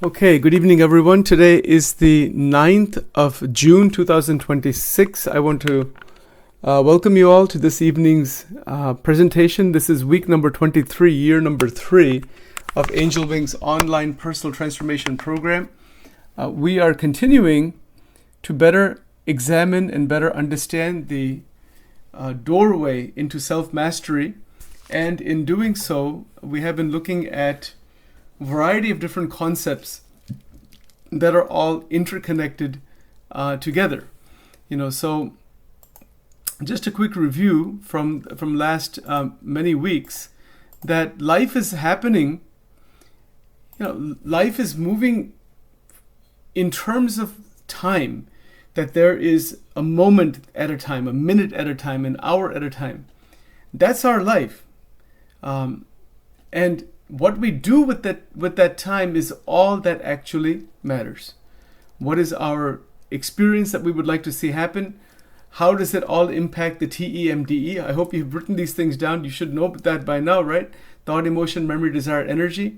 Okay, good evening, everyone. Today is the 9th of June, 2026. I want to welcome you all to this evening's presentation. This is week number 23, year number 3 of Angel Wings online personal transformation program. We are continuing to better examine and better understand the doorway into self-mastery. And in doing so, we have been looking at variety of different concepts that are all interconnected together. So just a quick review from last many weeks, that life is happening, life is moving in terms of time, that there is a moment at a time, a minute at a time, an hour at a time. That's our life. And what we do with that time is all that actually matters. What is our experience that we would like to see happen? How does it all impact the TEMDE? I hope you've written these things down. You should know that by now, right? Thought, emotion, memory, desire, energy.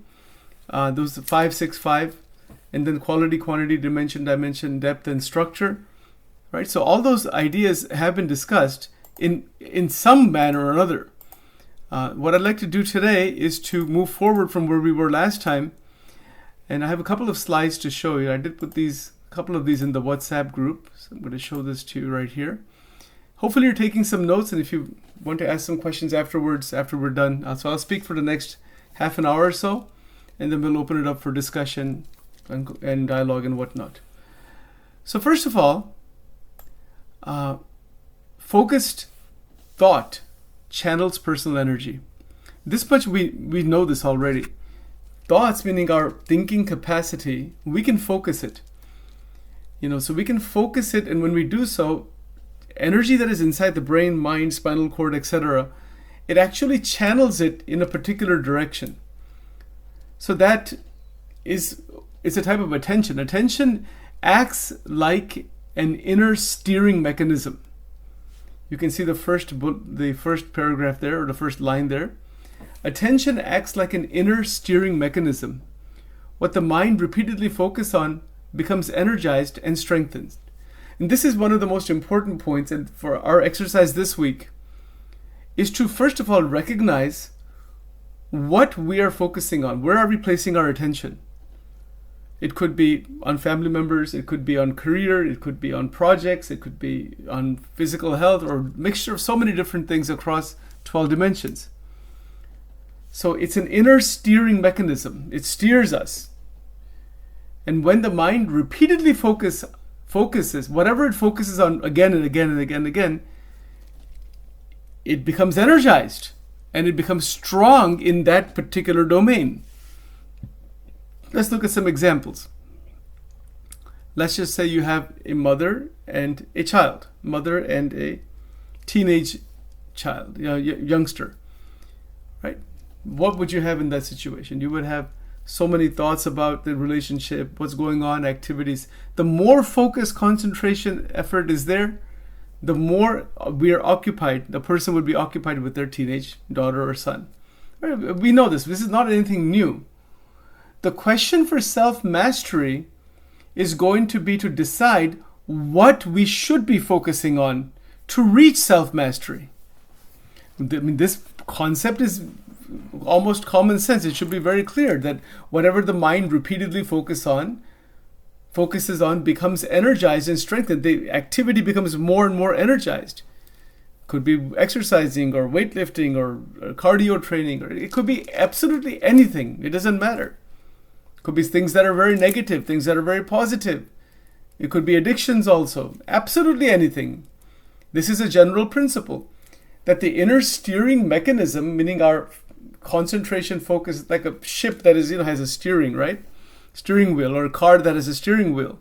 Those 5, 6, 5. And then quality, quantity, dimension, depth, and structure. Right? So all those ideas have been discussed in some manner or another. What I'd like to do today is to move forward from where we were last time. And I have a couple of slides to show you. I did put a couple of these in the WhatsApp group. So I'm going to show this to you right here. Hopefully you're taking some notes, and if you want to ask some questions afterwards, after we're done. So I'll speak for the next half an hour or so, and then we'll open it up for discussion and dialogue and whatnot. So first of all, focused thought channels personal energy. This much we know this already. Thoughts, meaning our thinking capacity, we can focus it. So we can focus it, and when we do so, energy that is inside the brain, mind, spinal cord, etc., it actually channels it in a particular direction. So that is a type of attention. Attention acts like an inner steering mechanism. You can see the first paragraph there, or the first line there. Attention acts like an inner steering mechanism. What the mind repeatedly focuses on becomes energized and strengthened. And this is one of the most important points, and for our exercise this week, is to first of all recognize what we are focusing on. Where are we placing our attention? It could be on family members, it could be on career, it could be on projects, it could be on physical health, or a mixture of so many different things across 12 dimensions. So it's an inner steering mechanism. It steers us. And when the mind repeatedly focuses, whatever it focuses on again and again and again and again, it becomes energized and it becomes strong in that particular domain. Let's look at some examples. Let's just say you have a mother and a child, mother and a teenage child, youngster, right? What would you have in that situation? You would have so many thoughts about the relationship, what's going on, activities. The more focus, concentration, effort is there, the more we are occupied, the person would be occupied with their teenage daughter or son. We know this. This is not anything new. The question for self-mastery is going to be to decide what we should be focusing on to reach self-mastery. This concept is almost common sense. It should be very clear that whatever the mind repeatedly focuses on becomes energized and strengthened. The activity becomes more and more energized. Could be exercising or weightlifting or cardio training, or it could be absolutely anything. It doesn't matter. Could be things that are very negative, things that are very positive. It could be addictions also. Absolutely anything. This is a general principle, that the inner steering mechanism, meaning our concentration focus, like a ship that has a steering, right? Steering wheel, or a car that has a steering wheel.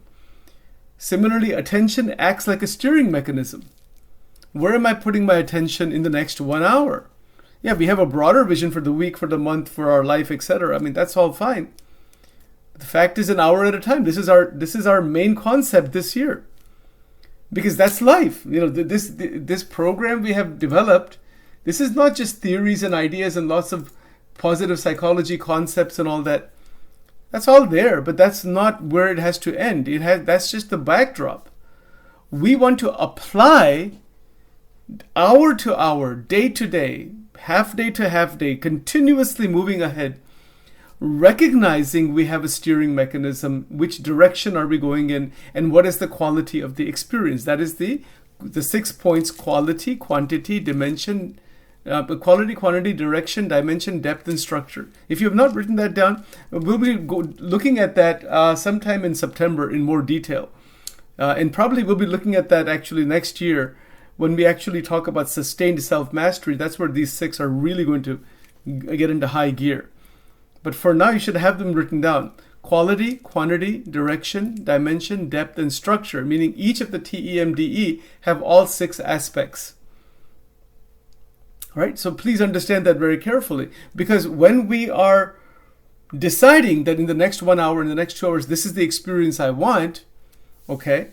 Similarly, attention acts like a steering mechanism. Where am I putting my attention in the next 1 hour? Yeah, we have a broader vision for the week, for the month, for our life, etc. That's all fine. The fact is, an hour at a time. This is our main concept this year, because that's life. This program we have developed, this is not just theories and ideas and lots of positive psychology concepts and all that. That's all there, but that's not where it has to end. That's just the backdrop. We want to apply hour to hour, day to day, half day to half day, continuously moving ahead, recognizing we have a steering mechanism, which direction are we going in, and what is the quality of the experience. That is the 6 points: quality, quantity, dimension, quality, quantity, direction, dimension, depth, and structure. If you have not written that down, we'll be looking at that sometime in September in more detail. And probably we'll be looking at that actually next year when we actually talk about sustained self-mastery. That's where these 6 are really going to get into high gear. But for now, you should have them written down. Quality, quantity, direction, dimension, depth, and structure, meaning each of the TEMDE have all 6 aspects. All right, so please understand that very carefully, because when we are deciding that in the next 1 hour, in the next 2 hours, this is the experience I want, okay,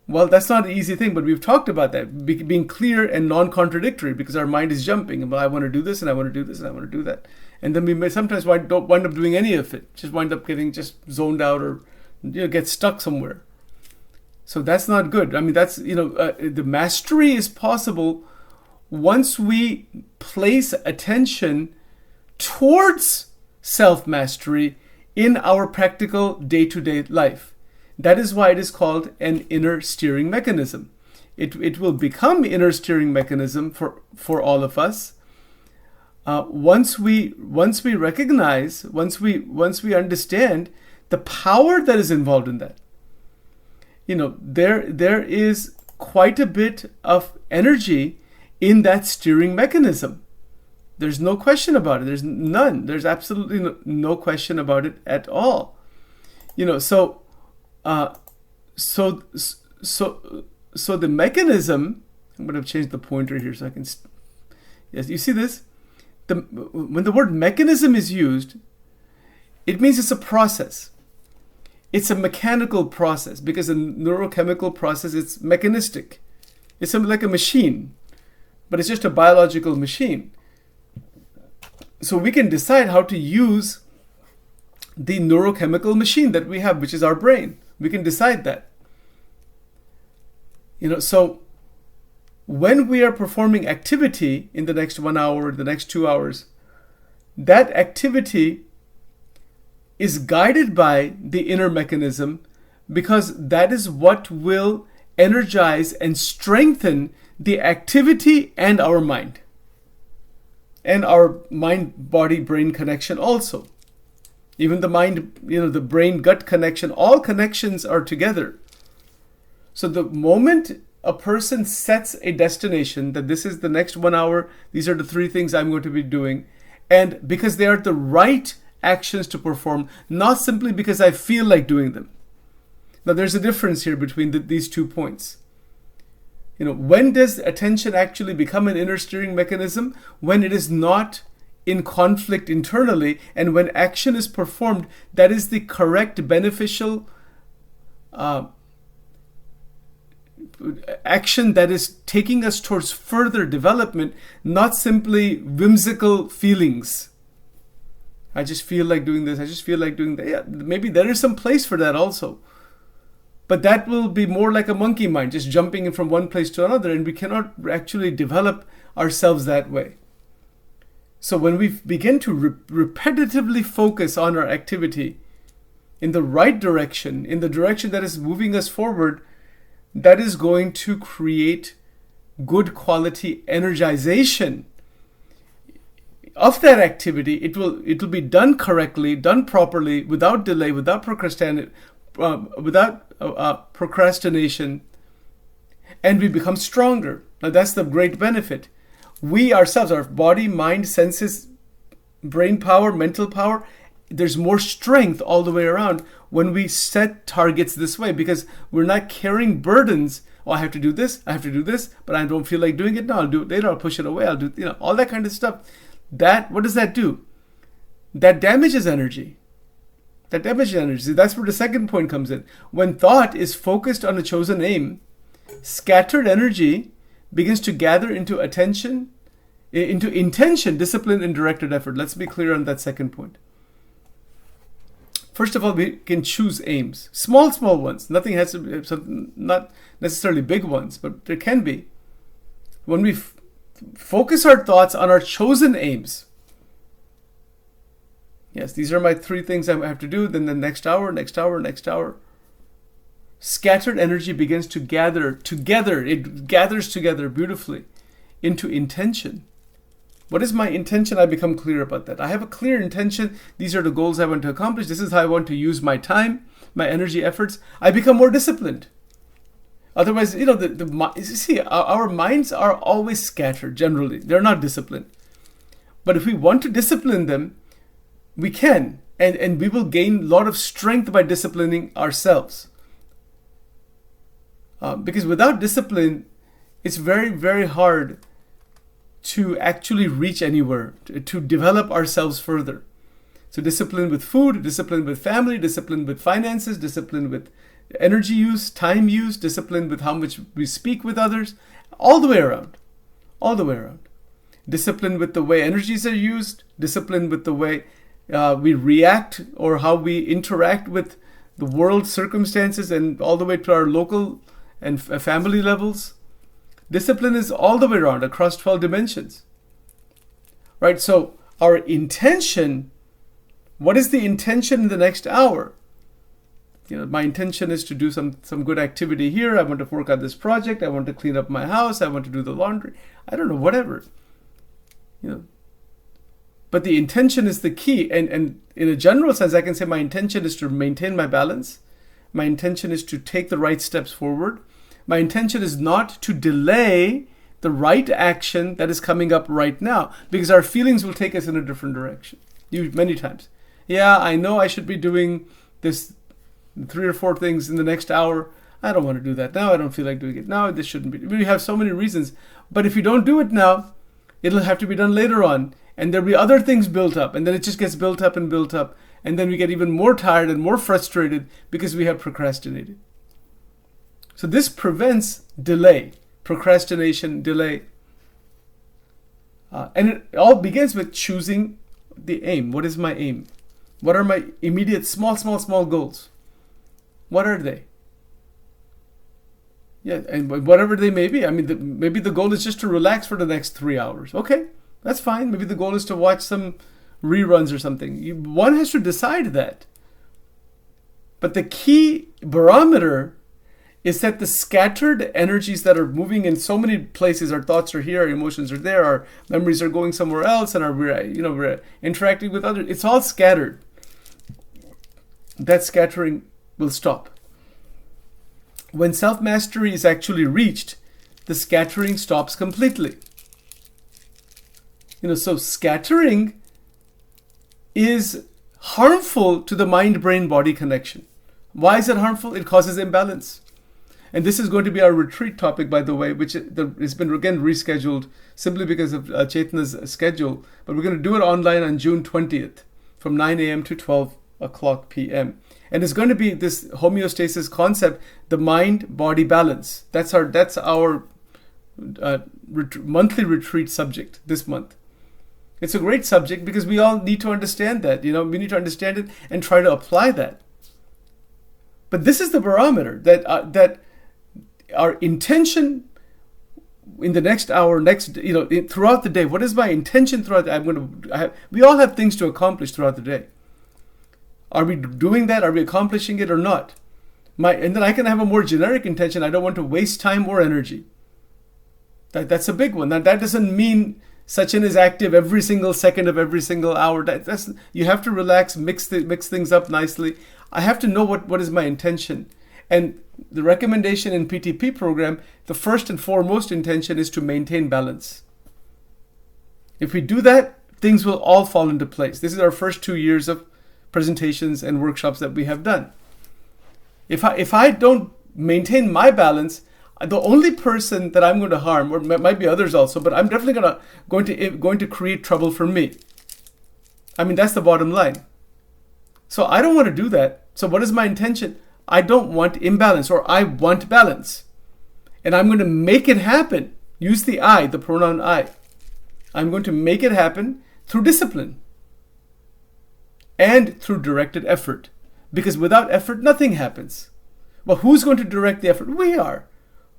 well, that's not an easy thing, but we've talked about that, being clear and non-contradictory, because our mind is jumping. Well, I want to do this, and I want to do this, and I want to do that. And then we may sometimes don't wind up doing any of it, just wind up getting just zoned out or get stuck somewhere. So that's not good. I mean, that's, the mastery is possible once we place attention towards self-mastery in our practical day-to-day life. That is why it is called an inner steering mechanism. It will become inner steering mechanism for all of us once we recognize, once we understand the power that is involved in that. There is quite a bit of energy in that steering mechanism. There's no question about it. There's none. There's absolutely no question about it at all. So the mechanism, I'm going to change the pointer here so I can, yes, you see this? When the word mechanism is used, it means it's a process. It's a mechanical process, because a neurochemical process, it's mechanistic. It's like a machine, but it's just a biological machine. So we can decide how to use the neurochemical machine that we have, which is our brain. We can decide that. So when we are performing activity in the next 1 hour, the next 2 hours, that activity is guided by the inner mechanism, because that is what will energize and strengthen the activity and our mind. And our mind-body-brain connection also. Even the mind, the brain-gut connection, all connections are together. So the moment a person sets a destination, that this is the next 1 hour, these are the 3 things I'm going to be doing, and because they are the right actions to perform, not simply because I feel like doing them. Now there's a difference here between these 2 points. When does attention actually become an inner steering mechanism? When it is not in conflict internally, and when action is performed that is the correct, beneficial action that is taking us towards further development, not simply whimsical feelings. I just feel like doing this, I just feel like doing that. Yeah, maybe there is some place for that also. But that will be more like a monkey mind, just jumping in from one place to another, and we cannot actually develop ourselves that way. So when we begin to repetitively focus on our activity in the right direction, in the direction that is moving us forward, that is going to create good quality energization of that activity. It will be done correctly, done properly, without delay, without procrastination, and we become stronger. Now that's the great benefit. We ourselves, our body, mind, senses, brain power, mental power, there's more strength all the way around when we set targets this way, because we're not carrying burdens. Oh, I have to do this, but I don't feel like doing it now. I'll do it later, I'll push it away, I'll do, all that kind of stuff. What does that do? That damages energy. That's where the second point comes in. When thought is focused on a chosen aim, scattered energy begins to gather into attention, into intention, discipline, and directed effort. Let's be clear on that second point. First of all, we can choose aims. Small ones. Nothing has to be, not necessarily big ones, but there can be. When we focus our thoughts on our chosen aims. Yes, these are my 3 things I have to do. Then the next hour. Scattered energy begins to gather together. It gathers together beautifully into intention. What is my intention? I become clear about that. I have a clear intention. These are the goals I want to accomplish. This is how I want to use my time, my energy, efforts. I become more disciplined. Otherwise, our minds are always scattered, generally. They're not disciplined. But if we want to discipline them, we can. And we will gain a lot of strength by disciplining ourselves. Because without discipline, it's very, very hard to actually reach anywhere, to develop ourselves further. So discipline with food, discipline with family, discipline with finances, discipline with energy use, time use, discipline with how much we speak with others, all the way around. Discipline with the way energies are used, discipline with the way we react or how we interact with the world circumstances, and all the way to our local and family levels. Discipline is all the way around across 12 dimensions. Right? So our intention, what is the intention in the next hour? My intention is to do some good activity here. I want to work on this project. I want to clean up my house. I want to do the laundry. I don't know, whatever. But the intention is the key. And in a general sense, I can say my intention is to maintain my balance. My intention is to take the right steps forward. My intention is not to delay the right action that is coming up right now, because our feelings will take us in a different direction. Many times. Yeah, I know I should be doing this 3 or 4 things in the next hour. I don't want to do that now. I don't feel like doing it now. This shouldn't be. We have so many reasons. But if you don't do it now, it'll have to be done later on. And there'll be other things built up. And then it just gets built up. And then we get even more tired and more frustrated because we have procrastinated. So this prevents delay, procrastination, delay. And it all begins with choosing the aim. What is my aim? What are my immediate small goals? What are they? Yeah, and whatever they may be. I mean, maybe the goal is just to relax for the next 3 hours. Okay, that's fine. Maybe the goal is to watch some reruns or something. One has to decide that. But the key barometer is that the scattered energies that are moving in so many places, our thoughts are here, our emotions are there, our memories are going somewhere else, and we're interacting with others. It's all scattered. That scattering will stop. When self-mastery is actually reached, the scattering stops completely. So scattering is harmful to the mind-brain-body connection. Why is it harmful? It causes imbalance. And this is going to be our retreat topic, by the way, which has been again rescheduled simply because of Chaitana's schedule. But we're going to do it online on June 20th from 9 a.m. to 12 o'clock p.m. And it's going to be this homeostasis concept, the mind-body balance. That's our monthly retreat subject this month. It's a great subject because we all need to understand that. We need to understand it and try to apply that. But this is the barometer that our intention in the next hour, throughout the day. What is my intention throughout the day? We all have things to accomplish throughout the day. Are we doing that? Are we accomplishing it or not? And then I can have a more generic intention. I don't want to waste time or energy. That's a big one. Now, that doesn't mean Sachin is active every single second of every single hour. You have to relax, mix things up nicely. I have to know what is my intention. And the recommendation in PTP program, the first and foremost intention is to maintain balance. If we do that, things will all fall into place. This is our first 2 years of presentations and workshops that we have done. If I don't maintain my balance, the only person that I'm going to harm, or it might be others also, but I'm definitely going to create trouble for me. I mean, that's the bottom line. So I don't want to do that. So what is my intention? I don't want imbalance, or I want balance. And I'm going to make it happen. Use the I, the pronoun I. I'm going to make it happen through discipline and through directed effort. Because without effort, nothing happens. But who's going to direct the effort? We are.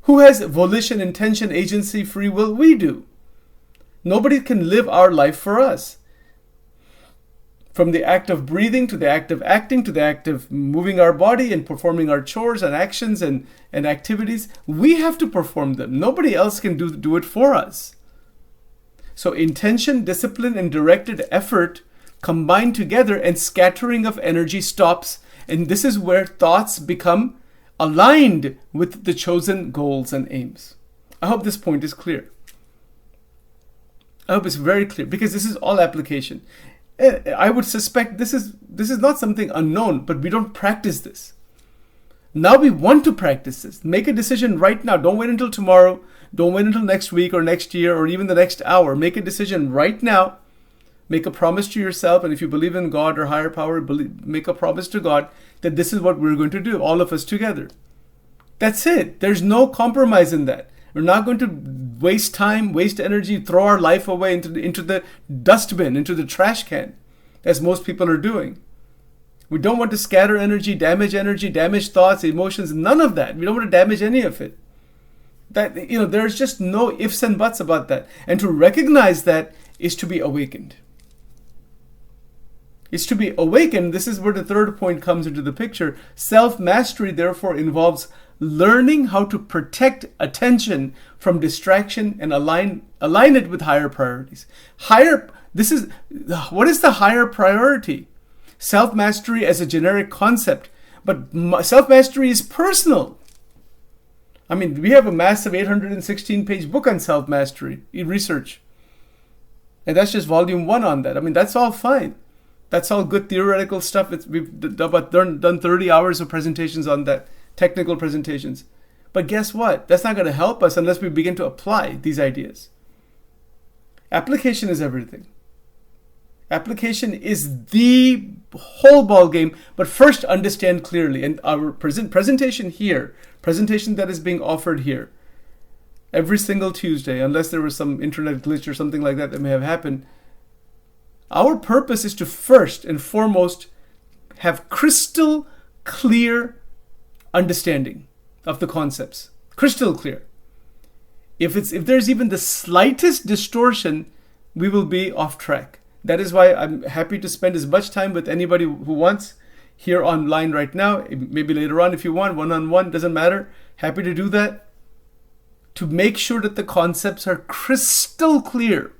Who has volition, intention, agency, free will? We do. Nobody can live our life for us. From the act of breathing, to the act of acting, to the act of moving our body and performing our chores and actions and activities, we have to perform them. Nobody else can do it for us. So intention, discipline, and directed effort combine together, and scattering of energy stops. And this is where thoughts become aligned with the chosen goals and aims. I hope this point is clear. I hope it's very clear, because this is all application. I would suspect this is not something unknown, but we don't practice this. Now we want to practice this. Make a decision right now. Don't wait until tomorrow. Don't wait until next week or next year or even the next hour. Make a decision right now. Make a promise to yourself, and if you believe in God or higher power, make a promise to God that this is what we're going to do, all of us together. That's it. There's no compromise in that. We're not going to waste time, waste energy, throw our life away into the dustbin, into the trash can, as most people are doing. We don't want to scatter energy, damage thoughts, emotions, none of that. We don't want to damage any of it. There's just no ifs and buts about that. And to recognize that is to be awakened. It's to be awakened. This is where the third point comes into the picture. Self-mastery, therefore, involves learning how to protect attention from distraction and align it with higher priorities. What is the higher priority? Self-mastery as a generic concept, but self-mastery is personal. I mean, we have a massive 816-page book on self-mastery research. And that's just volume 1 on that. I mean, that's all fine. That's all good theoretical stuff. We've done 30 hours of presentations on that, technical presentations. But guess what? That's not going to help us unless we begin to apply these ideas. Application is everything. Application is the whole ball game, but first understand clearly. And our presentation that is being offered here, every single Tuesday, unless there was some internet glitch or something like that may have happened, our purpose is to first and foremost have crystal clear understanding of the concepts. Crystal clear. If there's even the slightest distortion, we will be off track. That is why I'm happy to spend as much time with anybody who wants here online right now. Maybe later on if you want, one-on-one, doesn't matter. Happy to do that. To make sure that the concepts are crystal clear.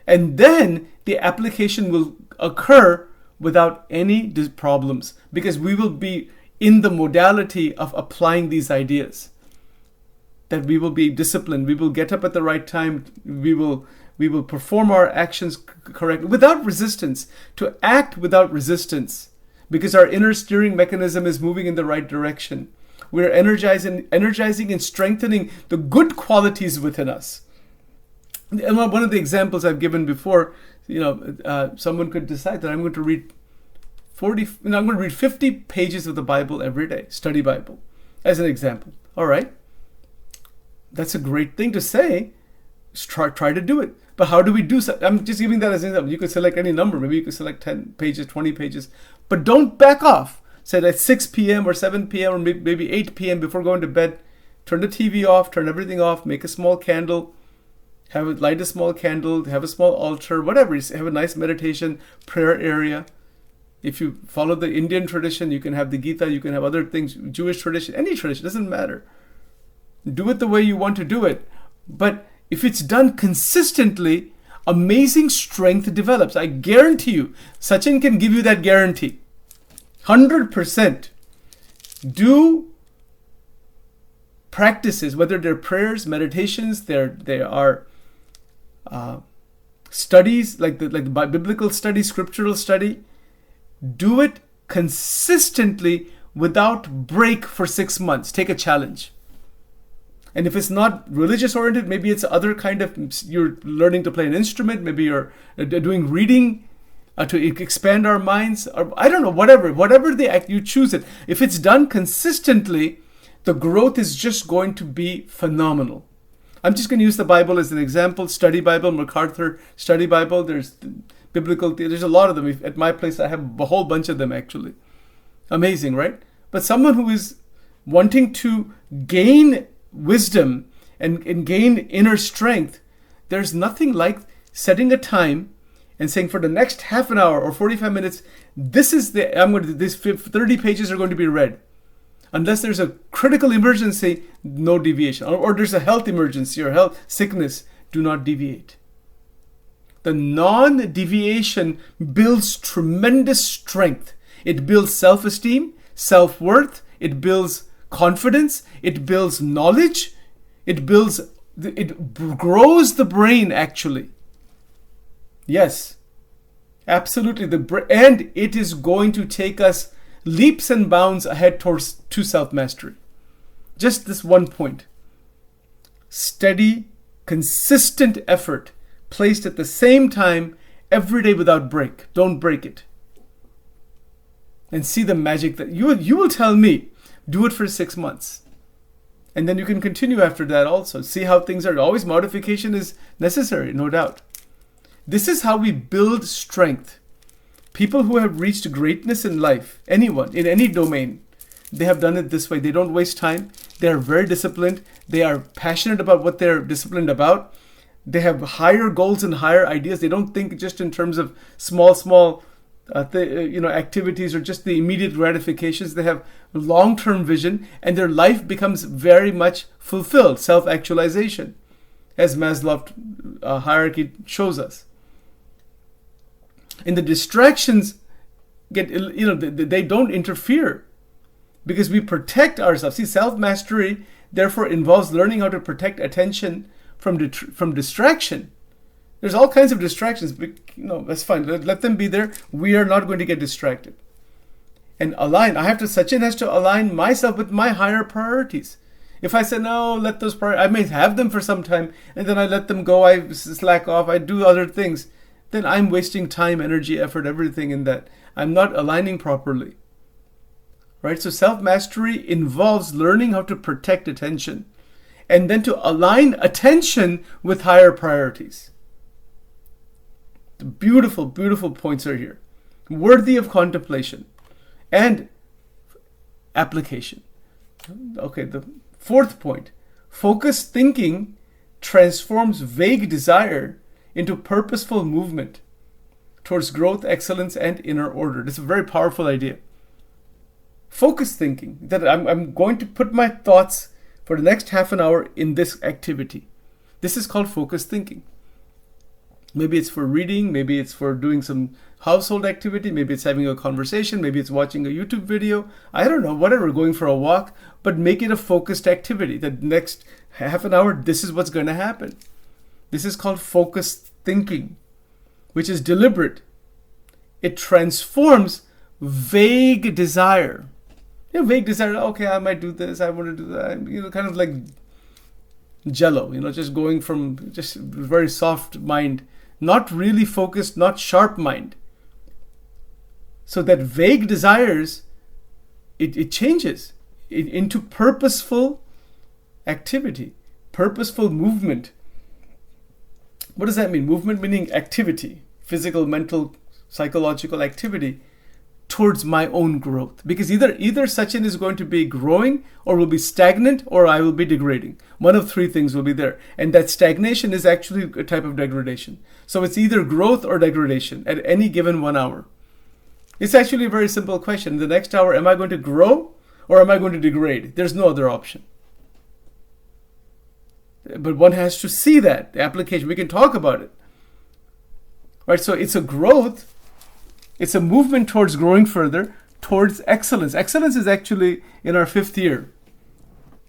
And then the application will occur without any problems, because we will be in the modality of applying these ideas. That we will be disciplined, we will get up at the right time, we will perform our actions correctly, without resistance, to act without resistance, because our inner steering mechanism is moving in the right direction. We're energizing and strengthening the good qualities within us. And one of the examples I've given before, someone could decide that I'm going to read 50 pages of the Bible every day, study Bible, as an example. All right, that's a great thing to say. Try to do it. But how do we do so? I'm just giving that as an example. You could select any number. Maybe you could select 10 pages, 20 pages. But don't back off. Say at 6 p.m. or 7 p.m. or maybe 8 p.m. before going to bed. Turn the TV off, turn everything off, make a small candle, light a small candle, have a small altar, whatever. Have a nice meditation, prayer area. If you follow the Indian tradition, you can have the Gita, you can have other things, Jewish tradition, any tradition, doesn't matter. Do it the way you want to do it. But if it's done consistently, amazing strength develops. I guarantee you, Sachin can give you that guarantee. 100%. Do practices, whether they're prayers, meditations, they are studies, like the biblical study, scriptural study. Do it consistently without break for 6 months. Take a challenge. And if it's not religious oriented, maybe it's other kind of, you're learning to play an instrument, maybe you're doing reading to expand our minds, or I don't know, whatever the act, you choose it. If it's done consistently, the growth is just going to be phenomenal. I'm just going to use the Bible as an example. Study Bible, MacArthur Study Bible. There's biblical, there's a lot of them. At my place, I have a whole bunch of them actually. Amazing, right? But someone who is wanting to gain wisdom and gain inner strength, there's nothing like setting a time and saying for the next half an hour or 45 minutes, these 30 pages are going to be read. Unless there's a critical emergency, no deviation. Or there's a health emergency or health sickness, do not deviate. The non-deviation builds tremendous strength. It builds self-esteem, self-worth, it builds confidence, it builds knowledge, it grows the brain actually. Yes, absolutely. And it is going to take us leaps and bounds ahead to self-mastery. Just this one point. Steady, consistent effort placed at the same time every day without break. Don't break it. And see the magic that you will tell me. Do it for 6 months. And then you can continue after that also. See how things are. Always modification is necessary, no doubt. This is how we build strength. People who have reached greatness in life, anyone, in any domain, they have done it this way. They don't waste time. They are very disciplined. They are passionate about what they're disciplined about. They have higher goals and higher ideas. They don't think just in terms of small activities or just the immediate gratifications. They have long-term vision, and their life becomes very much fulfilled, self-actualization, as Maslow's hierarchy shows us. And the distractions they don't interfere because we protect ourselves. See, self-mastery therefore involves learning how to protect attention from distraction. There's all kinds of distractions, but that's fine. Let them be there. We are not going to get distracted. And Sachin has to align myself with my higher priorities. If I say, no, let those priorities, I may have them for some time, and then I let them go, I slack off, I do other things, then I'm wasting time, energy, effort, everything in that. I'm not aligning properly. Right? So self-mastery involves learning how to protect attention and then to align attention with higher priorities. The beautiful, beautiful points are here. Worthy of contemplation and application. Okay, the fourth point. Focused thinking transforms vague desire into purposeful movement towards growth, excellence, and inner order. This is a very powerful idea. Focused thinking, that I'm going to put my thoughts for the next half an hour in this activity. This is called focused thinking. Maybe it's for reading, maybe it's for doing some household activity, maybe it's having a conversation, maybe it's watching a YouTube video. I don't know, whatever, going for a walk, but make it a focused activity. The next half an hour, this is what's going to happen. This is called focused thinking, which is deliberate. It transforms vague desire. Vague desire, okay, I might do this, I want to do that, kind of like jello, just going from just very soft mind, not really focused, not sharp mind. So that vague desires, it changes into purposeful activity, purposeful movement. What does that mean? Movement meaning activity, physical, mental, psychological activity towards my own growth. Because either Sachin is going to be growing or will be stagnant or I will be degrading. One of three things will be there. And that stagnation is actually a type of degradation. So it's either growth or degradation at any given 1 hour. It's actually a very simple question. The next hour, am I going to grow or am I going to degrade? There's no other option. But one has to see that, the application. We can talk about it. Right? So it's a growth. It's a movement towards growing further, towards excellence. Excellence is actually in our 5th year.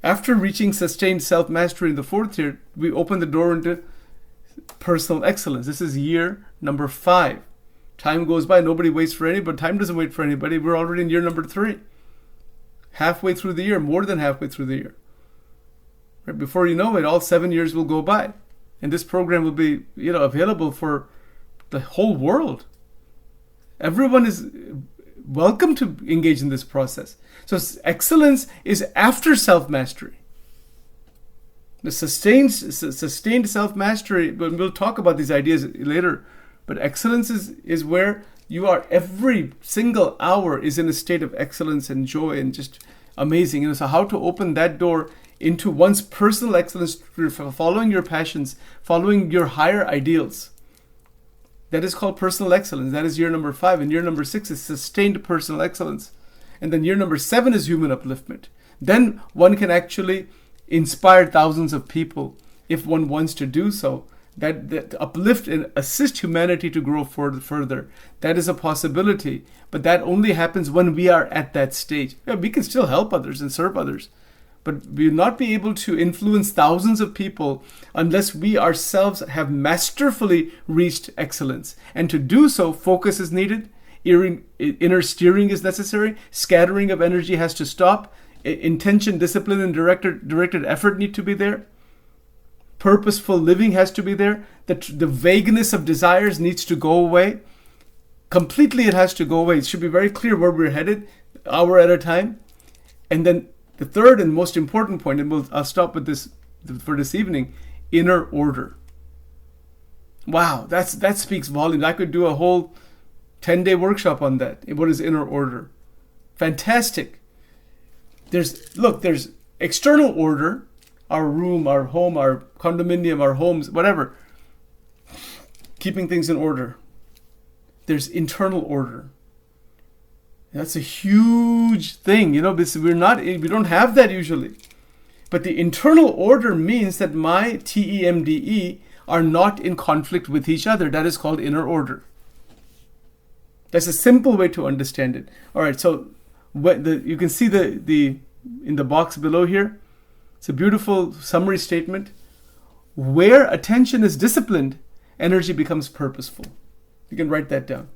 After reaching sustained self-mastery in the 4th year, we open the door into personal excellence. This is year number 5. Time goes by, nobody waits for anybody. Time doesn't wait for anybody. We're already in year number 3. Halfway through the year, more than halfway through the year. Right? Before you know it, all 7 years will go by. And this program will be, available for the whole world. Everyone is welcome to engage in this process. So excellence is after self-mastery. The sustained self-mastery, but we'll talk about these ideas later, but excellence is where You are, every single hour is in a state of excellence and joy and just amazing. So how to open that door into one's personal excellence, following your passions, following your higher ideals. That is called personal excellence. That is year number 5. And year number 6 is sustained personal excellence. And then year number 7 is human upliftment. Then one can actually inspire thousands of people if one wants to do so. That uplift and assist humanity to grow further. That is a possibility. But that only happens when we are at that stage. Yeah, we can still help others and serve others. But we will not be able to influence thousands of people unless we ourselves have masterfully reached excellence. And to do so, focus is needed. Inner steering is necessary. Scattering of energy has to stop. Intention, discipline, and directed effort need to be there. Purposeful living has to be there. The vagueness of desires needs to go away. Completely it has to go away. It should be very clear where we're headed, hour at a time. And then the third and most important point, and I'll stop with this for this evening, inner order. Wow, that speaks volumes. I could do a whole 10-day workshop on that. What is inner order? Fantastic. There's external order, our room, our home, our condominium, our homes, whatever. Keeping things in order. There's internal order. That's a huge thing, we don't have that usually. But the internal order means that my TEMDE are not in conflict with each other. That is called inner order. That's a simple way to understand it. All right, so you can see the in the box below here. It's a beautiful summary statement. Where attention is disciplined, energy becomes purposeful. You can write that down.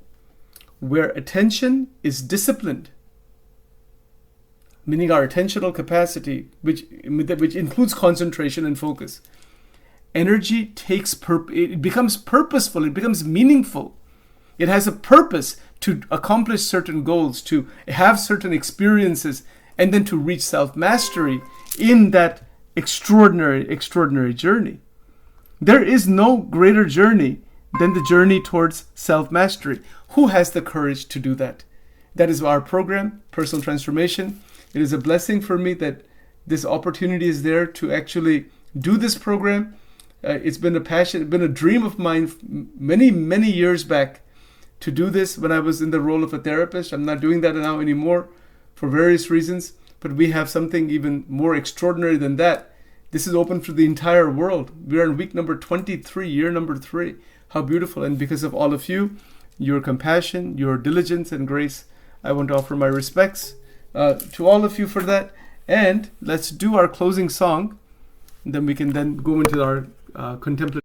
Where attention is disciplined, meaning our attentional capacity, which includes concentration and focus, energy it becomes purposeful, it becomes meaningful. It has a purpose to accomplish certain goals, to have certain experiences, and then to reach self-mastery in that extraordinary journey. There is no greater journey than the journey towards self-mastery. Who has the courage to do that? That is our program, Personal Transformation. It is a blessing for me that this opportunity is there to actually do this program. It's been a passion, it's been a dream of mine many years back to do this when I was in the role of a therapist. I'm not doing that now anymore for various reasons, but we have something even more extraordinary than that. This is open for the entire world. We are in week number 23, year number 3. How beautiful. And because of all of you, your compassion, your diligence and grace, I want to offer my respects to all of you for that. And let's do our closing song. Then we can then go into our contemplative.